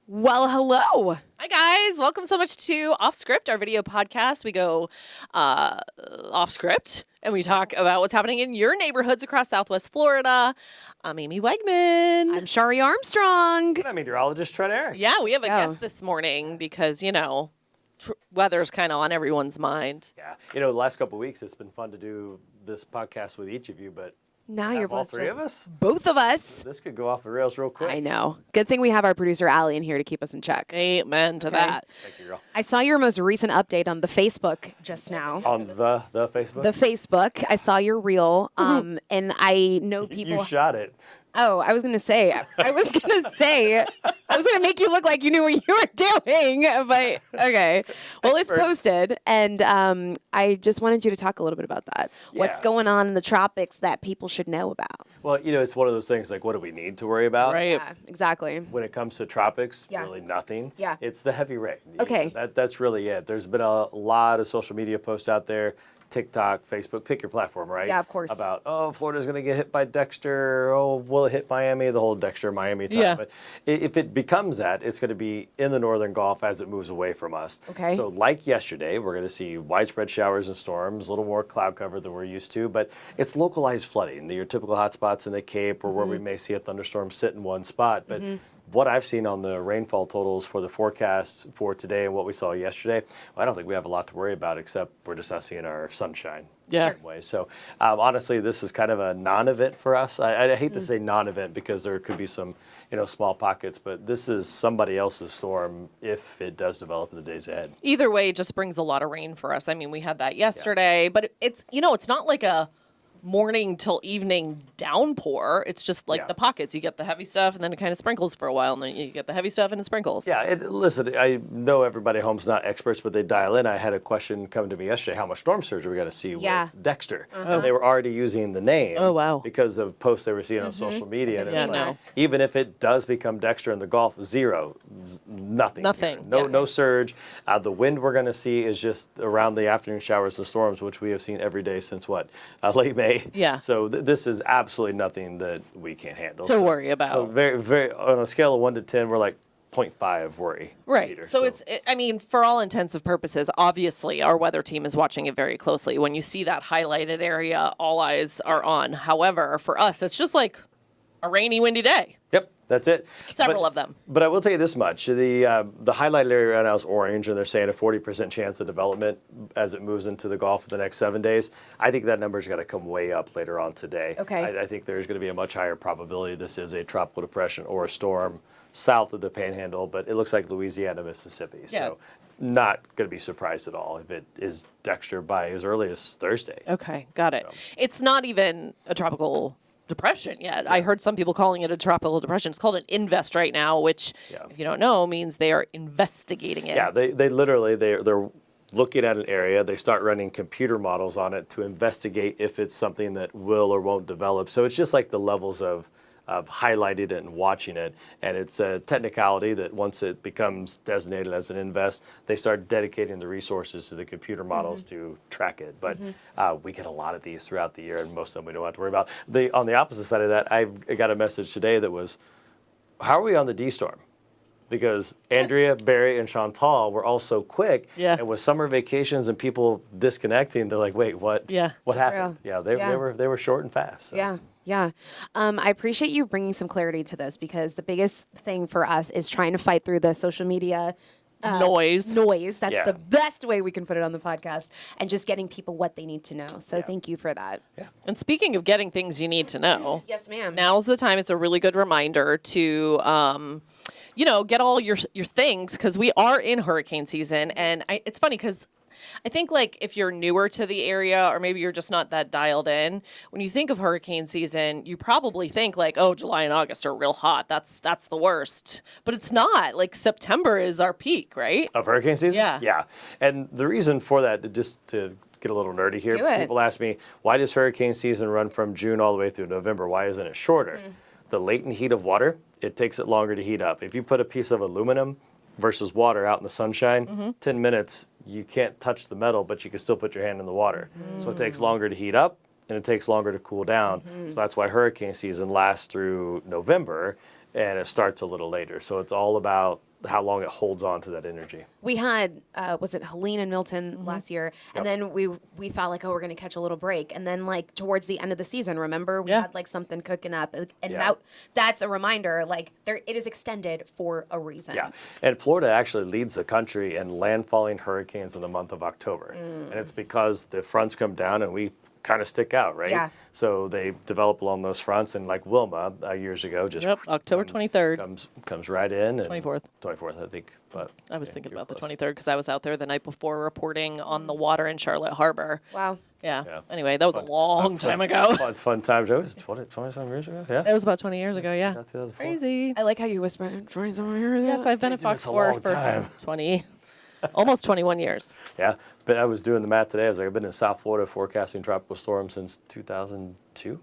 Well, hello. Hi, guys. Welcome so much to Off Script, our video podcast. We go off script and we talk about what's happening in your neighborhoods across Southwest Florida. I'm Amy Wegman. I'm Shari Armstrong. And I'm meteorologist Trent Eric. Yeah, we have a Go. guest this morning because, weather's kind of on everyone's mind. Yeah. The last couple of weeks, it's been fun to do this podcast with each of you, but Now have you're all blessed three with of us? both of us. This could go off the rails real quick. I know. Good thing we have our producer, Allie, in here to keep us in check. Amen to that. Thank you, girl. I saw your most recent update on the Facebook just now. On the Facebook? The Facebook. I saw your reel, and I know people. You shot it. Oh, I was going to say, I was going to make you look like you knew what you were doing, but okay. Well, it's Expert. posted, and I just wanted you to talk a little bit about that. What's Yeah. going on in the tropics that people should know about? Well, it's one of those things like, what do we need to worry about? Right. Yeah, exactly. When it comes to tropics, Yeah. really nothing. Yeah. It's the heavy rain. Okay. That's really it. There's been a lot of social media posts out there. TikTok, Facebook, pick your platform, right? Yeah, of course. About, Florida's going to get hit by Dexter. Oh, will it hit Miami? The whole Dexter, Miami time. Yeah. But if it becomes that, it's going to be in the northern Gulf as it moves away from us. Okay. So like yesterday, we're going to see widespread showers and storms, a little more cloud cover than we're used to, but it's localized flooding. Your typical hotspots in the Cape or where we may see a thunderstorm sit in one spot. But what I've seen on the rainfall totals for the forecast for today and what we saw yesterday, I don't think we have a lot to worry about except we're just not seeing our sunshine Yeah. the same way. So honestly, this is kind of a non-event for us. I hate to say non-event because there could be some small pockets, but this is somebody else's storm if it does develop in the days ahead. Either way, it just brings a lot of rain for us. I mean, we had that yesterday, but it's not like a morning till evening downpour. It's just like Yeah. the pockets. You get the heavy stuff and then it kind of sprinkles for a while and then you get the heavy stuff and it sprinkles. Yeah, listen, I know everybody at home's not experts, but they dial in. I had a question come to me yesterday, how much storm surge are we going to see Yeah. with Dexter? And they were already using the name Oh, wow. because of posts they were seeing on social media. And Yeah, it's no. even if it does become Dexter in the Gulf, zero, nothing. Nothing, here. No, yeah. no surge. The wind we're going to see is just around the afternoon showers and storms, which we have seen every day since late May. Yeah. So this is absolutely nothing that we can't handle. To worry about. So very, very, on a scale of 1 to 10, we're like 0.5 worry. Right. meter. So for all intents and purposes, obviously our weather team is watching it very closely. When you see that highlighted area, all eyes are on. However, for us, it's just like a rainy, windy day. Yep, that's it. Several of them. But I will tell you this much: the highlighted area right now is orange, and they're saying a 40% chance of development as it moves into the Gulf for the next 7 days. I think that number's got to come way up later on today. Okay. I think there's going to be a much higher probability this is a tropical depression or a storm south of the Panhandle, but it looks like Louisiana, Mississippi. Yeah. So not going to be surprised at all if it is Dexter by as early as Thursday. Okay, got it. It's not even a tropical depression yet. I heard some people calling it a tropical depression. It's called an invest right now, which, if you don't know, means they are investigating it. Yeah, they literally, they're looking at an area. They start running computer models on it to investigate if it's something that will or won't develop. So it's just like the levels of highlighting it and watching it. And it's a technicality that once it becomes designated as an invest, they start dedicating the resources to the computer models to track it. But we get a lot of these throughout the year, and most of them we don't have to worry about. On the opposite side of that, I got a message today that was, how are we on the D storm? Because Andrea, Barry, and Chantal were all so quick. Yeah. And with summer vacations and people disconnecting, they're like, wait, what? Yeah. What That's happened? real. Yeah, Yeah. they were short and fast. So. Yeah. Yeah. I appreciate you bringing some clarity to this because the biggest thing for us is trying to fight through the social media Noise. That's Yeah. the best way we can put it on the podcast and just getting people what they need to know. So thank you for that. And speaking of getting things you need to know, Yes, ma'am. now's the time. It's a really good reminder to, get all your things because we are in hurricane season. And it's funny because I think like if you're newer to the area or maybe you're just not that dialed in, when you think of hurricane season, you probably think like, oh, July and August are real hot. That's the worst. But it's not. Like September is our peak, right? Of hurricane season? Yeah. Yeah. And the reason for that, just to get a little nerdy here, Do it. people ask me, why does hurricane season run from June all the way through November? Why isn't it shorter? The latent heat of water, it takes it longer to heat up. If you put a piece of aluminum versus water out in the sunshine, 10 minutes, you can't touch the metal, but you can still put your hand in the water. So it takes longer to heat up and it takes longer to cool down. So that's why hurricane season lasts through November. and it starts a little later. So it's all about how long it holds on to that energy. We had, was it Helene and Milton last year? And then we thought like, oh, we're going to catch a little break. And then like towards the end of the season, remember, we had like something cooking up. And that's a reminder, like it is extended for a reason. Yeah, and Florida actually leads the country in landfalling hurricanes in the month of October. And it's because the fronts come down and we kind of stick out, right? Yeah. So they develop along those fronts, and like Wilma years ago, just October 23rd. comes right in. And 24th. 24th, I think. But I was yeah, thinking you're about the close. 23rd because I was out there the night before reporting on the water in Charlotte Harbor. Wow. Yeah. Yeah. Anyway, that was a long time ago. Fun times. It was 20-some years ago. Yeah. It was about 20 years ago, yeah. 2004. Crazy. I like how you whisper, 20-some years ago. Yes, I've been at Dude, Fox it's a 4 long for time. 20, almost 21 years. Yeah, but I was doing the math today. I was like, I've been in South Florida forecasting tropical storms since 2002.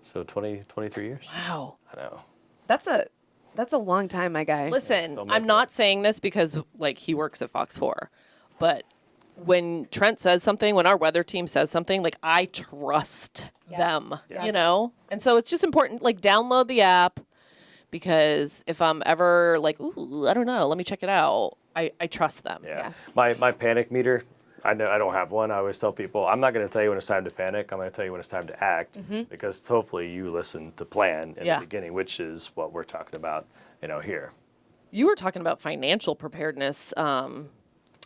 So 23 years. Wow. I know. That's a long time, my guy. Listen, still I'm making not saying this because like he works at Fox 4, but when Trent says something, when our weather team says something, like I trust them, Yes. you know? And so it's just important, like download the app because if I'm ever like, ooh, I don't know, let me check it out. I trust them. Yeah. My panic meter, I know I don't have one. I always tell people, I'm not going to tell you when it's time to panic. I'm going to tell you when it's time to act because hopefully you listen to plan in the beginning, which is what we're talking about, here. You were talking about financial preparedness,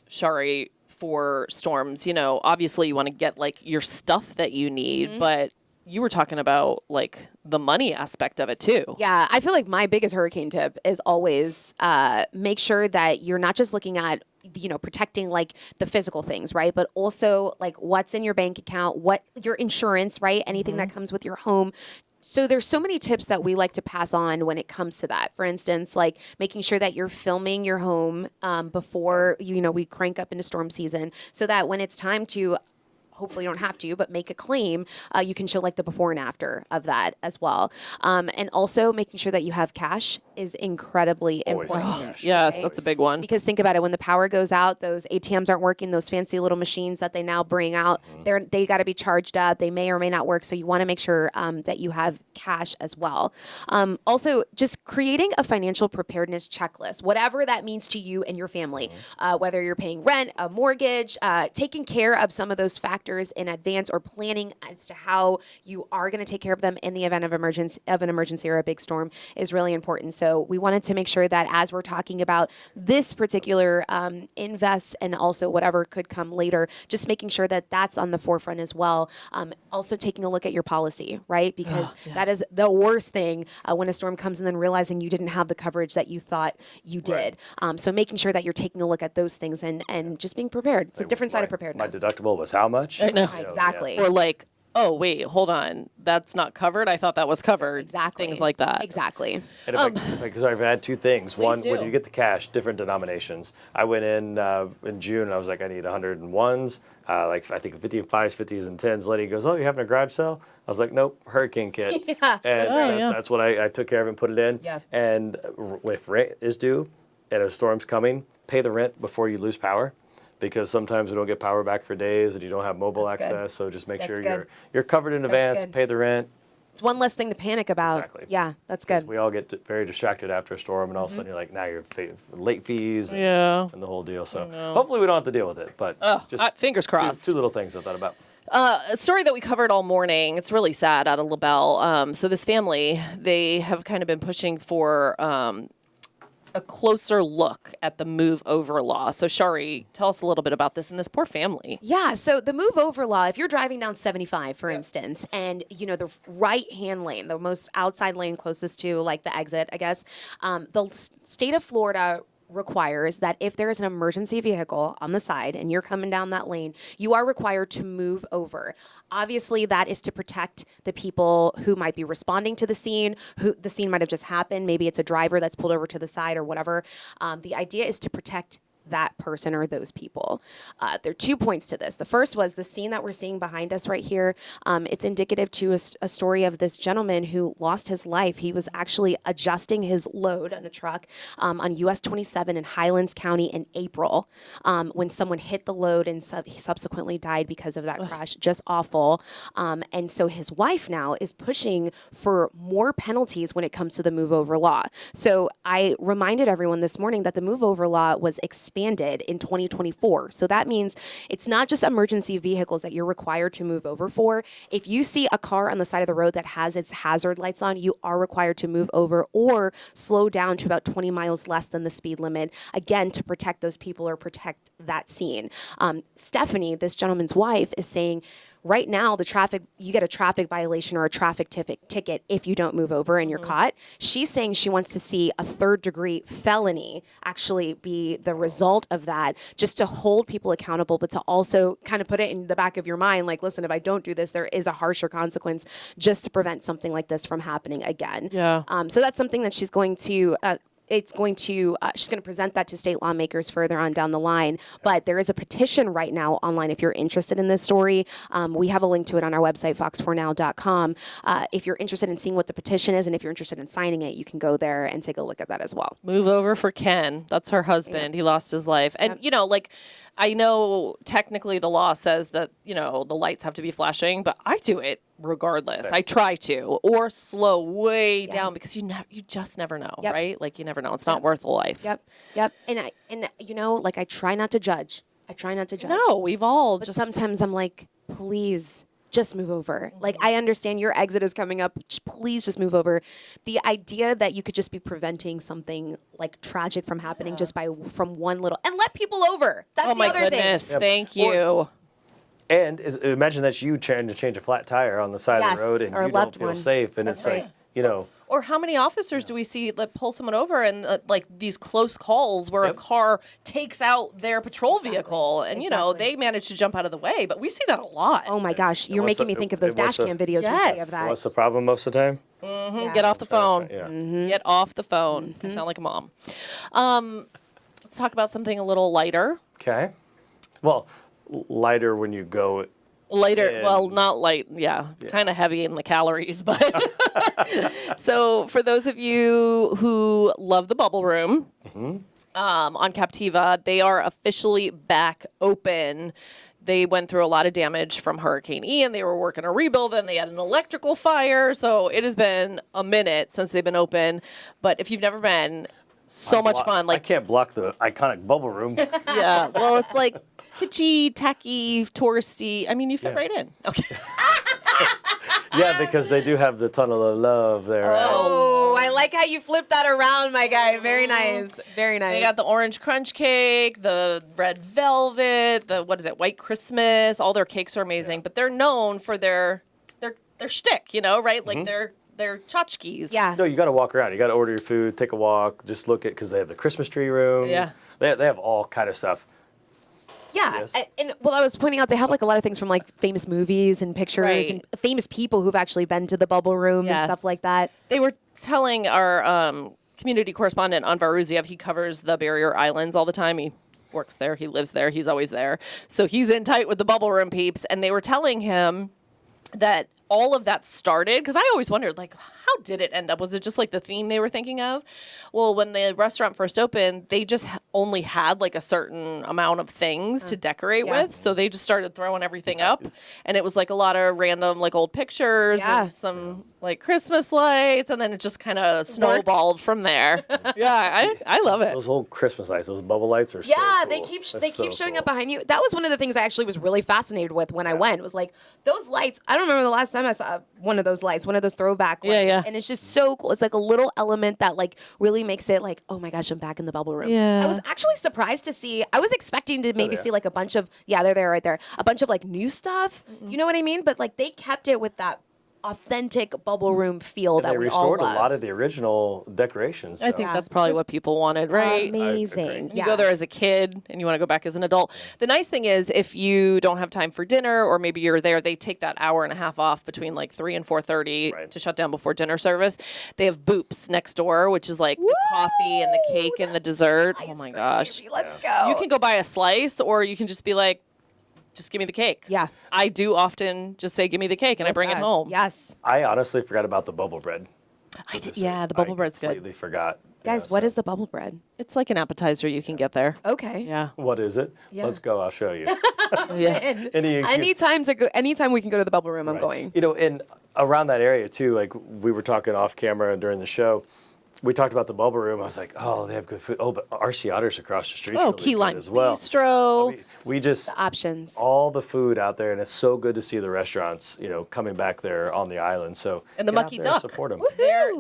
Shari, for storms. Obviously you want to get like your stuff that you need, but you were talking about like the money aspect of it too. Yeah, I feel like my biggest hurricane tip is always make sure that you're not just looking at protecting like the physical things, right? But also like what's in your bank account, what your insurance, right? Anything that comes with your home. So there's so many tips that we like to pass on when it comes to that. For instance, like making sure that you're filming your home before, we crank up into storm season so that when it's time to hopefully you don't have to, but make a claim, you can show like the before and after of that as well. And also making sure that you have cash is incredibly Always have important. cash. Yes, Right. that's a big one. Because think about it, when the power goes out, those ATMs aren't working, those fancy little machines that they now bring out, they got to be charged up. They may or may not work. So you want to make sure that you have cash as well. Also, just creating a financial preparedness checklist, whatever that means to you and your family, whether you're paying rent, a mortgage, taking care of some of those factors in advance or planning as to how you are going to take care of them in the event of an emergency or a big storm is really important. So we wanted to make sure that as we're talking about this particular invest and also whatever could come later, just making sure that that's on the forefront as well. Also taking a look at your policy, right? Because that is the worst thing when a storm comes and then realizing you didn't have the coverage that you thought you did. So making sure that you're taking a look at those things and just being prepared. It's a different side of My preparedness. deductible was how much? I know. Exactly. Or like, oh wait, hold on, that's not covered. I thought that was covered. Exactly. Things like that. Exactly. And if I had two things. One, when do. you get the cash, different denominations. I went in June and I was like, I need 101s, like I think 55s, 50s, and 10s. Lady goes, oh, you having a garage sale? I was like, nope, hurricane kit. Yeah, And that's what I took care of and put it in. Yeah. And if rent is due and a storm's coming, pay the rent before you lose power. Because sometimes we don't get power back for days and you don't have mobile That's good. access. So just make That's sure good. you're covered in advance, good. pay the rent. It's one less thing to panic about. Exactly. Yeah, that's good. We all get very distracted after a storm, and all of a sudden you're like, now you're late fees and, Yeah. and the whole deal. So hopefully we don't have to deal with it. But Fingers crossed. two little things I thought about. A story that we covered all morning. It's really sad out of LaBelle. So this family, they have kind of been pushing for a closer look at the move over law. So Shari, tell us a little bit about this and this poor family. Yeah, so the move over law, if you're driving down 75, for instance, and the right-hand lane, the most outside lane closest to like the exit, I guess, the state of Florida requires that if there is an emergency vehicle on the side and you're coming down that lane, you are required to move over. Obviously, that is to protect the people who might be responding to the scene, who the scene might have just happened. Maybe it's a driver that's pulled over to the side or whatever. The idea is to protect that person or those people. There are 2 points to this. The first was the scene that we're seeing behind us right here. It's indicative to a story of this gentleman who lost his life. He was actually adjusting his load on a truck on US 27 in Highlands County in April when someone hit the load and he subsequently died because of that crash. Just awful. And so his wife now is pushing for more penalties when it comes to the move over law. So I reminded everyone this morning that the move over law was expanded in 2024. So that means it's not just emergency vehicles that you're required to move over for. If you see a car on the side of the road that has its hazard lights on, you are required to move over or slow down to about 20 miles less than the speed limit, again, to protect those people or protect that scene. Stephanie, this gentleman's wife, is saying, right now, you get a traffic violation or a traffic ticket if you don't move over and you're caught. She's saying she wants to see a 3rd-degree felony actually be the result of that, just to hold people accountable, but to also kind of put it in the back of your mind, like, listen, if I don't do this, there is a harsher consequence, just to prevent something like this from happening again. Yeah. So that's something that she's going to she's going to present that to state lawmakers further on down the line. But there is a petition right now online if you're interested in this story. We have a link to it on our website, fox4now.com. If you're interested in seeing what the petition is and if you're interested in signing it, you can go there and take a look at that as well. Move over for Ken. That's her husband. He lost his life. And, I know technically the law says that, the lights have to be flashing, but I do it regardless. Same. I try to, or slow way down because you just never know, Yep. right? Like you never know. It's not worth a life. Yep. And I try not to judge. No, we've all But just sometimes I'm like, please just move over. Like, I understand your exit is coming up. Please just move over. The idea that you could just be preventing something like tragic from happening just from one little, and let people over. That's oh the my other goodness. thing. Thank you. Or- And imagine that's you trying to change a flat tire on the side of Yes, the road and or a you loved don't feel one. safe. And That's it's right. like, Or how many officers do we see that pull someone over and like these close calls where a Yep. car takes out their patrol vehicle and Exactly. they manage to jump out of the way, but we see that a lot. Oh my gosh, you're what's making me the- think of those and what's dash the- cam videos we Yes. see of that. what's the problem most of the time? Get off the phone. Yeah. Get off the phone. I sound like a mom. Let's talk about something a little lighter. Okay. Well, lighter when you go. Lighter, And- well, not light, kind of heavy in the calories, but so for those of you who love the Bubble Room on Captiva, they are officially back open. They went through a lot of damage from Hurricane Ian. They were working a rebuild, and they had an electrical fire. So it has been a minute since they've been open. But if you've never been, so much fun. I Like, can't block the iconic bubble room. yeah, well, it's like kitschy, tacky, touristy. I mean, you fit Yeah. right in. Okay. Yeah, because they do have the tunnel of love there. Oh, I like how you flip that around, my guy. Very nice. Very nice. They got the orange crunch cake, the red velvet, the white Christmas. All their cakes are amazing, but they're known for their shtick, right? Like their tchotchkes. yeah. No, you got to walk around. You got to order your food, take a walk, just look at because they have the Christmas tree room. Yeah. They have all kind of stuff. Yeah, Yes. I was pointing out they have like a lot of things from like famous movies and pictures Right. and famous people who've actually been to the Bubble Room and Yes. stuff like that. They were telling our community correspondent Anvar Uziev, he covers the Barrier Islands all the time. He works there, he lives there, he's always there. So he's in tight with the Bubble Room peeps, and they were telling him that all of that started because I always wondered, like, how did it end up? Was it just like the theme they were thinking of? Well, when the restaurant first opened, they just only had like a certain amount of things to decorate Yeah. with, so they just started throwing everything up, and it was like a lot of random like old pictures Yeah. and some like Christmas lights, and then it just kind of snowballed from there. Yeah, I love it. Those old Christmas lights, those bubble lights are so Yeah, cool. they keep That's so showing cool. up behind you. That was one of the things I actually was really fascinated with when I went. Was like those lights. I don't remember the last time I saw one of those lights, one of those throwback lights. Yeah, yeah. And it's just so cool. It's like a little element that like really makes it like, oh my gosh, I'm back in the Bubble Room. Yeah. I was actually surprised to see. I was expecting to maybe yeah. see like a bunch of they're there right there. A bunch of like new stuff. You know what I mean? But like they kept it with that authentic bubble room feel And that they we all restored a love. lot of the original decorations. I so- think Yeah. that's probably Just what people wanted, right? Amazing. You go there as a kid and you want to go back as an adult. The nice thing is if you don't have time for dinner or maybe you're there, they take that hour and a half off between like 3 and 4:30 Right. to shut down before dinner service. They have Boops next door, which is like the coffee and the cake and the dessert. Oh my gosh. Let's go. You can go buy a slice or you can just be like, just give me the cake. Yeah. I do often just say, give me the cake and I bring it home. Yes. I honestly forgot about the bubble bread. Yeah, the bubble bread's good. Completely forgot. Guys, what is the bubble bread? It's like an appetizer you can get there. Okay. Yeah. What is it? Let's go. I'll show you. Yeah. Any excuse. Anytime we can go to the bubble room, I'm going. You know, and around that area too, like we were talking off camera during the show, we talked about the bubble room. I was like, oh, they have good food. Oh, but RC Otters across the street Oh, really Key good Lime as well. Bistro. We just Options. all the food out there, and it's so good to see the restaurants, you know, coming back there on the island. So And the get out Mucky there and Duck. support them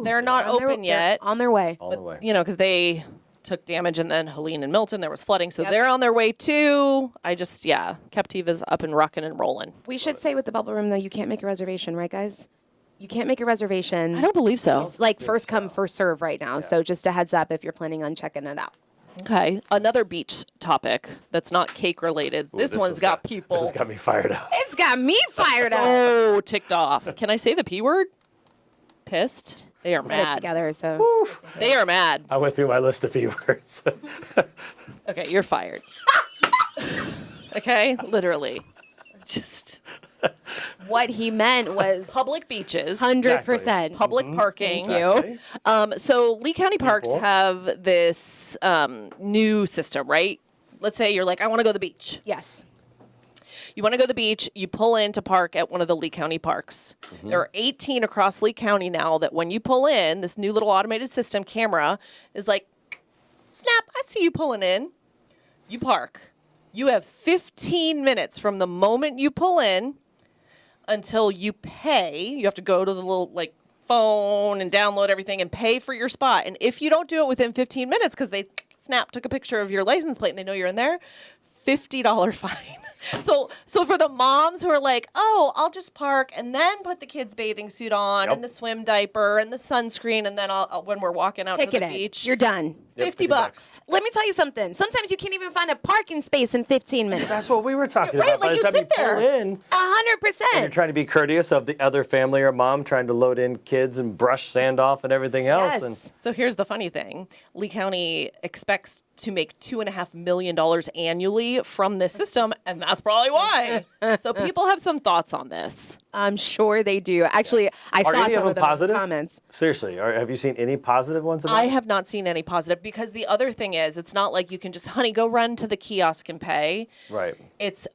They're not On their- open they're yet. On their way. all the way. You know, because they took damage and then Helene and Milton, there was flooding. So they're on their way too. Captiva's up and rocking and rolling. We should say with the bubble room though, you can't make a reservation, right, guys? You can't make a reservation. I don't believe so. It's like first come, first serve right now. So just a heads up if you're planning on checking it out. Okay. Another beach topic that's not cake related. Ooh, This one's got people This has got me fired up. It's got me fired up. so ticked off. Can I say the P word? Pissed. They are Put it mad. together. So They are mad. I went through my list of P words. Okay, you're fired. Okay, literally. Just what he meant was public beaches, 100%. public parking. Thank you. So Lee County Parks People. have this new system, right? Let's say you're like, I want to go to the beach. Yes. You want to go to the beach, you pull in to park at one of the Lee County parks. There are 18 across Lee County now that when you pull in, this new little automated system camera is like, snap, I see you pulling in. You park. You have 15 minutes from the moment you pull in until you pay. You have to go to the little like phone and download everything and pay for your spot. And if you don't do it within 15 minutes because they took a picture of your license plate and they know you're in there, $50 fine. So for the moms who are like, oh, I'll just park and then put the kids' bathing suit on Yep. and the swim diaper and the sunscreen, and then I'll when we're walking out to Ticket the it. beach, You're done. Yep, 50 bucks. Let me tell you something. Sometimes you can't even find a parking space in 15 minutes. That's what we were talking Right, about. like By you the time sit you pull there. in, 100%. you're trying to be courteous of the other family or mom trying to load in kids and brush sand off and everything else. Yes. And So here's the funny thing. Lee County expects to make $2.5 million annually from this system, and that's probably why. So people have some thoughts on this. I'm sure they do. Actually, I Are saw any of some them of those positive? comments. seriously, have you seen any positive ones about I it? have not seen any positive because the other thing is it's not like you can just, honey, go run to the kiosk and pay. Right. It's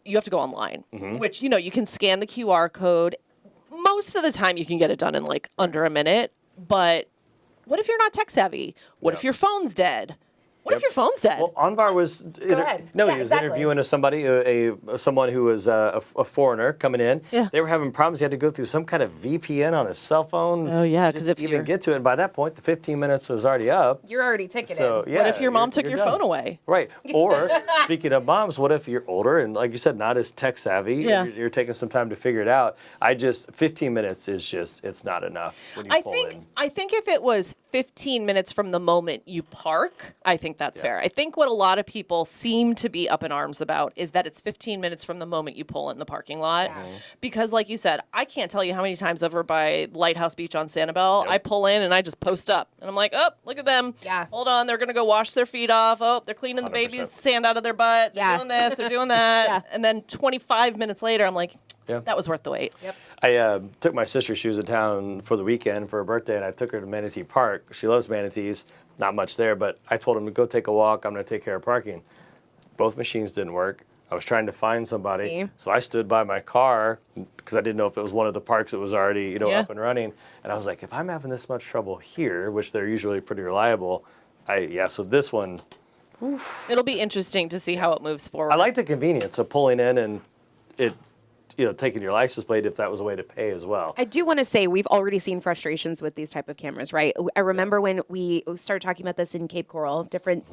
you have to go online, which, you can scan the QR code. Most of the time you can get it done in like under a minute, but what if you're not tech savvy? What if your phone's dead? What if Yep. your phone's dead? Well, Anvar was ahead. no, Yeah, he was exactly. interviewing someone who was a foreigner coming in. Yeah. They were having problems. He had to go through some kind of VPN on his cell phone. Oh, yeah, just 'cause to if even you're- get to it. And by that point, the 15 minutes was already up. You're already ticketed. So yeah. What if your mom took you're your done. phone away? Right. Or speaking of moms, what if you're older and like you said, not as tech savvy? Yeah. And you're taking some time to figure it out. 15 minutes is just it's not enough when you pull in. I think if it was 15 minutes from the moment you park, I think that's fair. I think what a lot of people seem to be up in arms about is that it's 15 minutes from the moment you pull in the parking lot. Because like you said, I can't tell you how many times over by Lighthouse Beach on Sanibel, I pull in and I just post up. And I'm like, oh, look at them. Yeah. Hold on, they're going to go wash their feet off. Oh, they're cleaning the 100%. baby's sand out of their butt. They're Yeah. doing this, they're doing that. Yeah. And then 25 minutes later, I'm like, Yeah. that was worth the wait. Yep. I took my sister. She was in town for the weekend for her birthday, and I took her to Manatee Park. She loves manatees. Not much there, but I told him to go take a walk. I'm going to take care of parking. Both machines didn't work. I was trying to find somebody, See? so I stood by my car because I didn't know if it was one of the parks that was already, Yeah. up and running. And I was like, if I'm having this much trouble here, which they're usually pretty reliable, so this one, It'll be interesting to see how it moves forward. I like the convenience of pulling in and it taking your license plate if that was a way to pay as well. I do want to say we've already seen frustrations with these type of cameras, right? I remember when we started talking about this in Cape Coral, different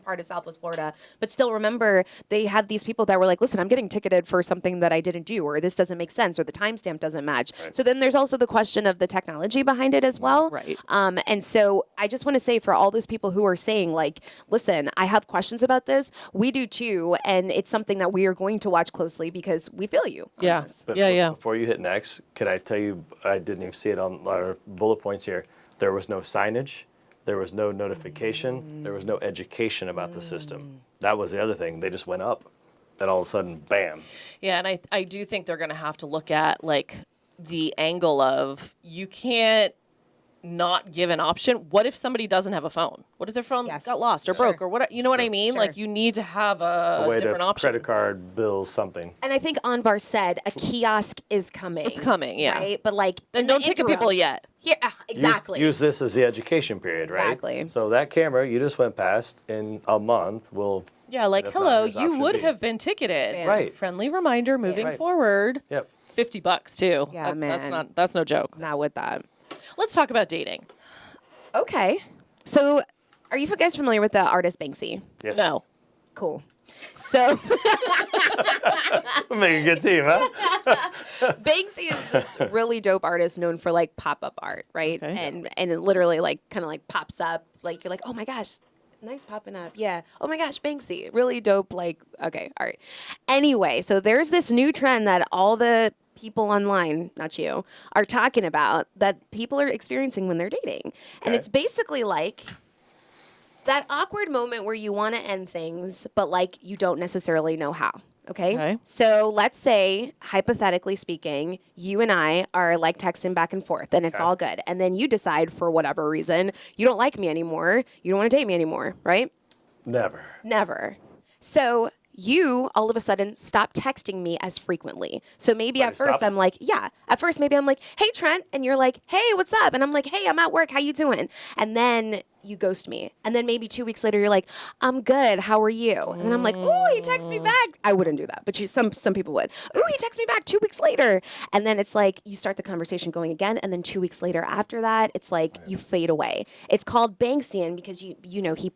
part of Southwest Florida, but still remember they had these people that were like, listen, I'm getting ticketed for something that I didn't do, or this doesn't make sense, or the timestamp doesn't match. So then there's also the question of the technology behind it as well. Right. And so I just want to say for all those people who are saying like, listen, I have questions about this, we do too, and it's something that we are going to watch closely because we feel you. Yeah. But Yeah. Before you hit next, can I tell you, I didn't even see it on our bullet points here. There was no signage. There was no notification. There was no education about the system. That was the other thing. They just went up. And all of a sudden, bam. Yeah, and I do think they're going to have to look at like the angle of you can't not give an option. What if somebody doesn't have a phone? What if their phone Yes. got lost or broke or what? You know what I mean? Sure. Like you need to have a way different to option. credit card, bills, something. And I think Anvar said a kiosk is coming. It's coming, yeah. Right? But like, Then in the don't ticket interim- people yet. Yeah, Use- exactly. Use this as the education period, right? Exactly. So that camera you just went past in a month will. Yeah, like That's not hello, his you option would B. have been ticketed. Yeah. Right. Friendly reminder moving Right. forward. Yep. $50 too. Yeah, man. That's no joke. Not with that. Let's talk about dating. Okay. So, are you guys familiar with the artist Banksy? Yes. No. Cool. So, Make a good team, huh? Banksy is this really dope artist known for like pop-up art, right? Okay. And it literally like kind of like pops up, like you're like, oh my gosh, nice popping up, yeah. Oh my gosh, Banksy, really dope, like okay, art. Anyway, so there's this new trend that all the people online, not you, are talking about that people are experiencing when they're dating, and Okay. it's basically like that awkward moment where you want to end things, but like you don't necessarily know how. Okay? Okay. So let's say, hypothetically speaking, you and I are like texting back and forth and it's Okay. all good. And then you decide for whatever reason, you don't like me anymore. You don't want to date me anymore, right? Never. Never. So you all of a sudden stop texting me as frequently. So maybe Wait, at first stop? I'm like, yeah. At first maybe I'm like, hey Trent, and you're like, hey, what's up? And I'm like, hey, I'm at work. How you doing? And then you ghost me. And then maybe 2 weeks later you're like, I'm good. How are you? And then I'm like, oh, he texts me back. I wouldn't do that, but some people would. Ooh, he texts me back 2 weeks later. And then it's like you start the conversation going again, and then 2 weeks later after that, it's like you fade away. It's called Banksian because you know he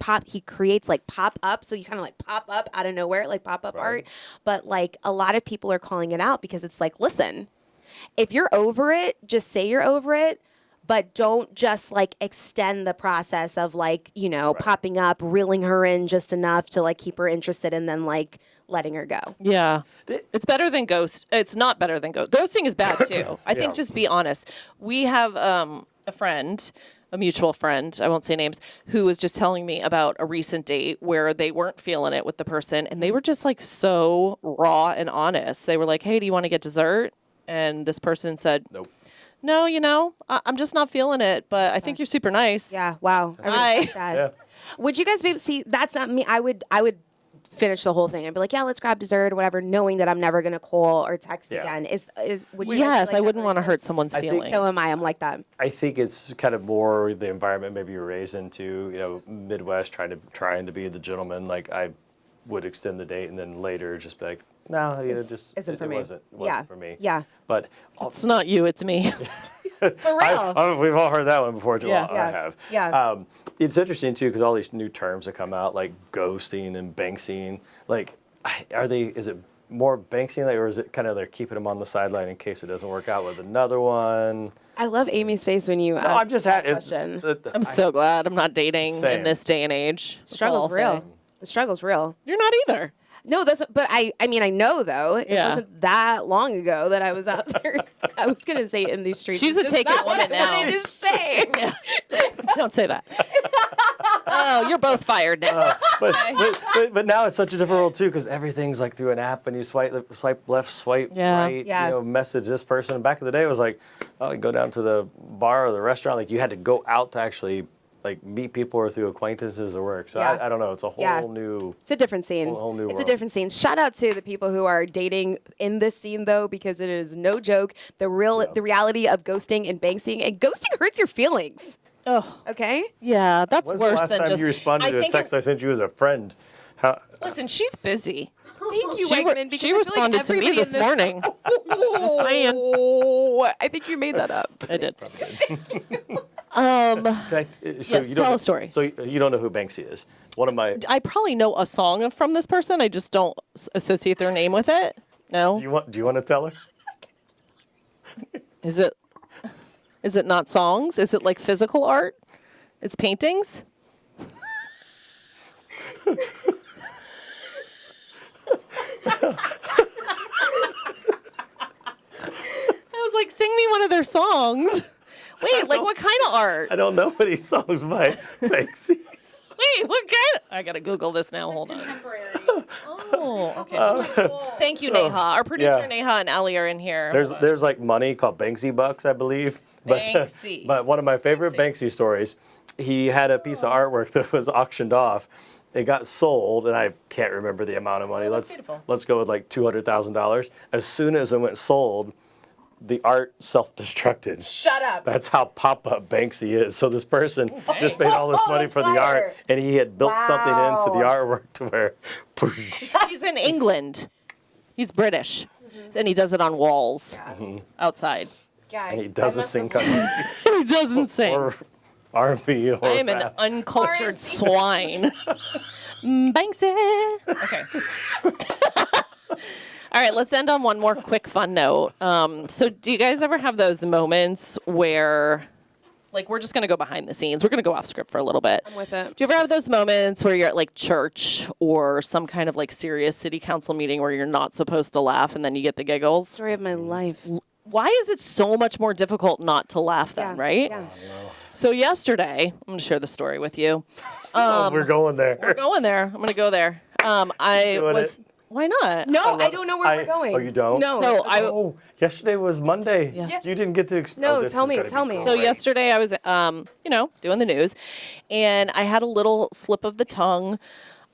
creates like pop up, so you kind of like pop up out of nowhere, like pop up art. But like a lot of people are calling it out because it's like, listen, if you're over it, just say you're over it. But don't just like extend the process of like, popping up, reeling her in just enough to like keep her interested and then like letting her go. Yeah. It's better than ghost. It's not better than ghost. Ghosting is bad too. I think just be honest. We have a friend, a mutual friend, I won't say names, who was just telling me about a recent date where they weren't feeling it with the person and they were just like so raw and honest. They were like, hey, do you want to get dessert? And this person said, Nope. no, I'm just not feeling it, but I think you're super nice. Yeah. Wow. I Hi. respect that. Yeah. Would you guys see, that's not me. I would finish the whole thing. I'd be like, yeah, let's grab dessert or whatever, knowing that I'm never going to call or text Yeah. again. Would you guys Yes, feel like I that wouldn't want to person? hurt someone's I think feelings. So am I. I'm like that. I think it's kind of more the environment maybe you're raised into, Midwest, trying to be the gentleman. Like I would extend the date and then later just be like, no, just isn't for it me. wasn't Yeah. for me. Yeah. But It's not you, it's me. For real. we've all heard that one before too. Yeah. I Yeah. have. Yeah. It's interesting too because all these new terms that come out like ghosting and Banksying, like is it more Banksying or is it kind of they're keeping them on the sideline in case it doesn't work out with another one? I love Amy's face when you No, ask I'm just that ha- question. I'm so glad I'm not dating Same. in this day and age. That's all Struggle's I'll real. say. The struggle's real. You're not either. No, but I mean, I know though. It Yeah. wasn't that long ago that I was out there. I was gonna say in these streets. She's It's a just taken not what woman I now. wanted to say. Don't say that. Oh, you're both fired now. But now it's such a different world too because everything's like through an app and you swipe left, swipe Yeah. right, Yeah. message this person. Back in the day, it was like, oh, you go down to the bar or the restaurant, like you had to go out to actually like meet people or through acquaintances or work. So Yeah. I don't know. It's a whole Yeah. new. It's a different scene. Whole new it's a world. different scene. Shout out to the people who are dating in this scene though, because it is no joke. The reality of ghosting and Banksying, and ghosting hurts your feelings. Oh, Okay. yeah, that's When's the worse last than time just. you responded I to a think text I sent you as a friend? How, listen, she's busy. Thank you, She, Wegman, because she I feel responded like to me everybody this in morning. Oh, I think you made that up. I did. Can I, so Yes, you tell don't, a story. So you don't know who Banksy is? One of my. I probably know a song from this person. I just don't associate their name with it. No. Do you want to tell her? Is it not songs? Is it like physical art? It's paintings? I was like, sing me one of their songs. Wait, like what kind of art? I don't know any songs by Banksy. Wait, what kind? I gotta Google this now. Hold on. Oh, okay. Thank you, Neha. Our producer yeah. Neha and Ali are in here. There's like money called Banksy bucks, I believe. But, Banksy. But one of my favorite Banksy stories, he had a piece of artwork that was auctioned off. It got sold, and I can't remember the amount of money. beautiful. Let's go with like $200,000. As soon as it went sold, the art self-destructed. Shut up. That's how pop-up Banksy is. So this person just made all this money That's for the art, fire. and he had built something into the Wow. artwork to where, push. He's in England. He's British, and he does it on walls outside. And he doesn't sing country He doesn't sing. or R&B or I am an rap. uncultured swine. Banksy. Okay. All right, let's end on one more quick fun note. So do you guys ever have those moments where, like, we're just going to go behind the scenes. We're going to go off script for a little bit. I'm with it. Do you ever have those moments where you're at, like, church or some kind of, like, serious city council meeting where you're not supposed to laugh and then you get the giggles? Story of my life. Why is it so much more difficult not to laugh then, right? Yeah. So yesterday, I'm going to share the story with you. We're going there. We're going there. I'm going to go there. I doing was. it. Why not? No, I don't know where we're going. Oh, you don't? No. So I. Oh, yesterday was Monday. Yes. You didn't get to explain. No, tell me, tell me. So yesterday I was, doing the news, and I had a little slip of the tongue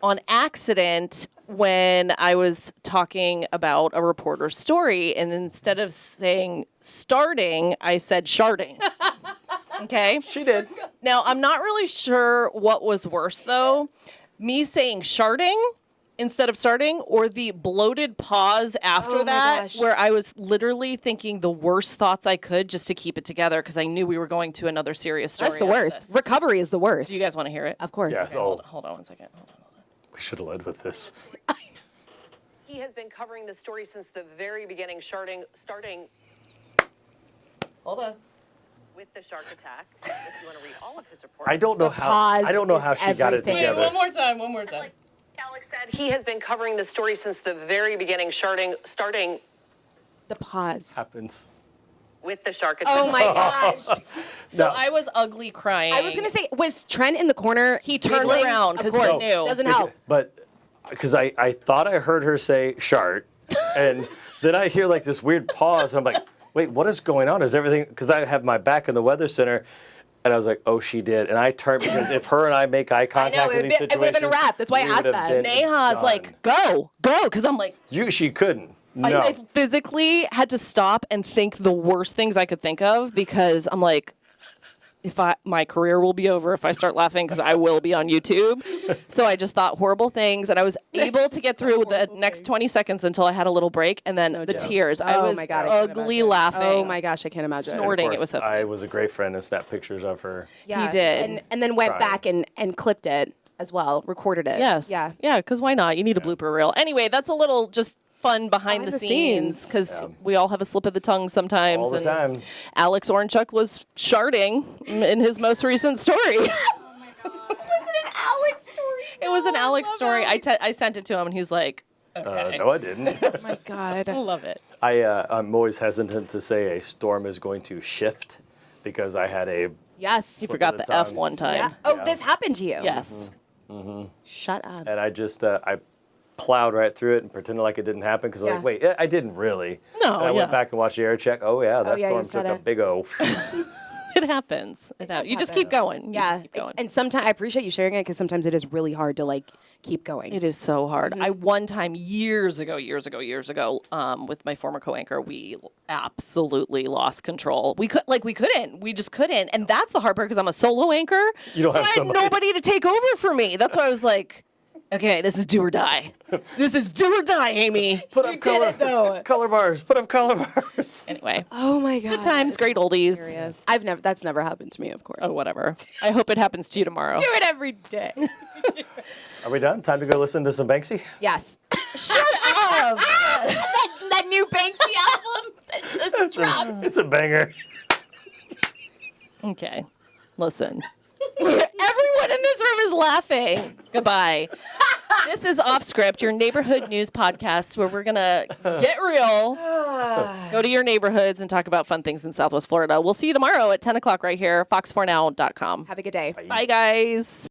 on accident when I was talking about a reporter's story, and instead of saying starting, I said sharding. Okay. She did. Now I'm not really sure what was worse though, me saying sharding instead of starting, or the bloated pause after Oh my that, gosh. where I was literally thinking the worst thoughts I could just to keep it together because I knew we were going to another serious story. That's the after worst. this. Recovery is the worst. Do you guys want to hear it? Of course. Yeah, so Hold on 1 second. Hold on. we should have led with this. He has been covering the story since the very beginning, starting Hold on. with the shark attack. If you want to read all of his reports. I don't know how. pause I don't know is how she got it everything. together. more time. One more time. Like Alex said, he has been covering the story since the very beginning, starting The pause. Happens. with the shark attack. Oh my gosh. So I was ugly crying. I was gonna say, was Trent in the corner? He turned giggling? around Of 'cause he course. knew. Doesn't help. But because I thought I heard her say shart, and then I hear like this weird pause. And I'm like, wait, what is going on? Is everything? Because I have my back in the weather center. And I was like, oh, she did. And I turned because if her and I make eye contact it in these would be- it would have situations, been a wrap. That's why I we asked would have that. been Neha's done. like, go, because I'm like, She couldn't. No. I physically had to stop and think the worst things I could think of because I'm like, my career will be over if I start laughing because I will be on YouTube. So I just thought horrible things, and I was able to get through the next 20 seconds until I had a little break, and then the tears. I Oh was my God, I can't ugly imagine. laughing. Oh my gosh, I can't imagine. And of snorting. It course, was so I was a great friend and snapped pictures of her. Yeah. He did. And then went Crying. back and clipped it as well, recorded it. Yes. Yeah. Yeah, because why not? You need a blooper reel. Anyway, that's a little just fun behind the scenes because we all have a slip of the tongue sometimes. All the and time. Alex Orenchuk was sharding in his most recent story. Was it an Alex story? It was an Alex story. I sent it to him and he's like, okay. No, I didn't. Oh my God. I love it. I'm always hesitant to say a storm is going to shift because I had a. Yes. He forgot of the the F tongue. one time. Yeah. Oh, Yeah. this happened to you? Yes. Shut up. And I just I plowed right through it and pretended like it didn't happen because Yeah. like, wait, I didn't really. No, And I went yeah. back and watched the air check. Oh yeah, that yeah, you storm said took a it. big O. It happens. You just keep going. You Yeah. just keep going. And sometimes I appreciate you sharing it because sometimes it is really hard to like keep going. It is so hard. I one time years ago, with my former co-anchor, we absolutely lost control. We couldn't. We just couldn't. And that's the hard part because I'm a solo anchor. You don't so have I had somebody- nobody to take over for me. That's why I was like, Okay, this is do or die. This is do or die, Amy. Put up color bars. Put up color bars. Anyway, Oh my god. good times, great oldies. Yes. That's never happened to me, of course. Oh, whatever. I hope it happens to you tomorrow. Do it every day. Are we done? Time to go listen to some Banksy? Yes. Shut up. that new Banksy album that just dropped. It's a banger. Okay, listen. Everyone in this room is laughing. Goodbye. This is Off Script, your neighborhood news podcast where we're going to get real, go to your neighborhoods, and talk about fun things in Southwest Florida. We'll see you tomorrow at 10 o'clock right here, fox4now.com. Have a good day. Bye, guys.